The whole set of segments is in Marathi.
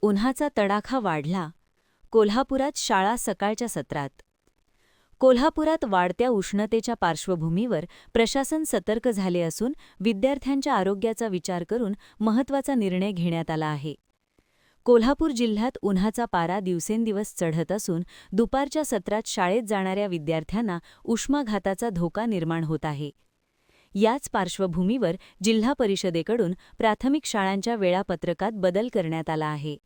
उन्हाचा तडाखा वाढला. कोल्हापुरात शाळा सकाळच्या सत्रात. कोल्हापुरात वाढत्या उष्णतेच्या पार्श्वभूमीवर प्रशासन सतर्क झाले असून विद्यार्थ्यांच्या आरोग्याचा विचार करून महत्त्वाचा निर्णय घेण्यात आला आहे. कोल्हापूर जिल्ह्यात उन्हाचा पारा दिवसेंदिवस चढत असून दुपारच्या सत्रात शाळेत जाणाऱ्या विद्यार्थ्यांना उष्माघाताचा धोका निर्माण होत आहे. याच पार्श्वभूमीवर जिल्हा परिषदेकडून प्राथमिक शाळांच्या वेळापत्रकात बदल करण्यात आला आहे.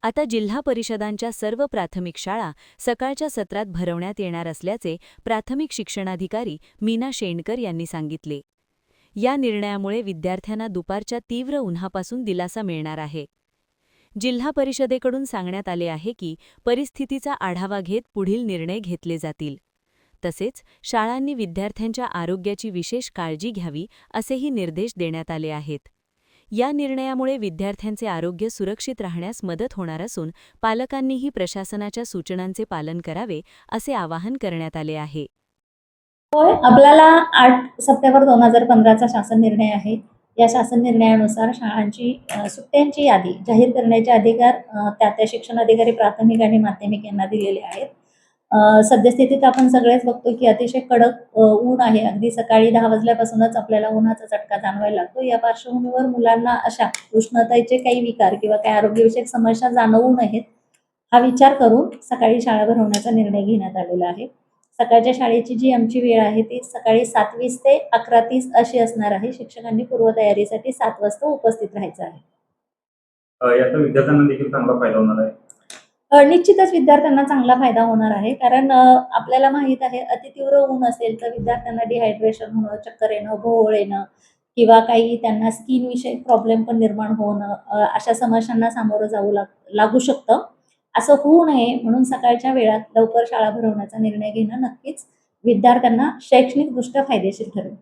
आता जिल्हा परिषदांच्या सर्व प्राथमिक शाळा सकाळच्या सत्रात भरवण्यात येणार असल्याचे प्राथमिक शिक्षणाधिकारी मीना शेंडकर यांनी सांगितले. या निर्णयामुळे विद्यार्थ्यांना दुपारच्या तीव्र उन्हापासून दिलासा मिळणार आहे. जिल्हा परिषदेकडून सांगण्यात आले आहे की परिस्थितीचा आढावा घेत पुढील निर्णय घेतले जातील. तसेच शाळांनी विद्यार्थ्यांच्या आरोग्याची विशेष काळजी घ्यावी असेही निर्देश देण्यात आले आहेत. या निर्णयामुळे विद्यार्थ्यांचे आरोग्य सुरक्षित राहण्यास मदत होणार असून पालकांनीही प्रशासनाच्या सूचनांचे पालन करावे असे आवाहन करण्यात आले आहे. होय, आपल्याला 8 सप्टेंबर 2015चा शासन निर्णय आहे. या शासन निर्णयानुसार शाळांची सुट्ट्यांची यादी जाहीर करण्याचे अधिकार त्या शिक्षणाधिकारी प्राथमिक आणि माध्यमिक यांना दिलेले आहेत. सद्यस्थितीत आपण सगळेच बघतो की अतिशय कडक ऊन आहे. अगदी सकाळी 10 वाजल्यापासूनच आपल्याला उन्हाचा चटका जाणवायला लागतो. या पार्श्वभूमीवर मुलांना अशा उष्णतेचे काही विकार किंवा काही आरोग्यविषयक समस्या जाणवू नयेत हा विचार करून सकाळी शाळा भरवण्याचा निर्णय घेण्यात आलेला आहे. सकाळच्या शाळेची जी आमची वेळ आहे ती सकाळी 7:20 ते 11:30 अशी असणार आहे. शिक्षकांनी पूर्वतयारीसाठी 7 वाजता उपस्थित राहायचं आहे. याचा विद्यार्थ्यांना देखील चांगला फायदा होणार आहे. निश्चितच विद्यार्थ्यांना चांगला फायदा होणार आहे. कारण आपल्याला माहित आहे अतितीव्र ऊन असेल तर विद्यार्थ्यांना डिहायड्रेशन होणं, चक्कर येणं, भोवळ येणं किंवा काही त्यांना स्किन विषयक प्रॉब्लेम पण निर्माण होणं अशा समस्यांना सामोरं जाऊ लागू शकतं. असं होऊ नये म्हणून सकाळच्या वेळात लवकर शाळा भरवण्याचा निर्णय घेणं नक्कीच विद्यार्थ्यांना शैक्षणिकदृष्ट्या फायदेशीर ठरेल.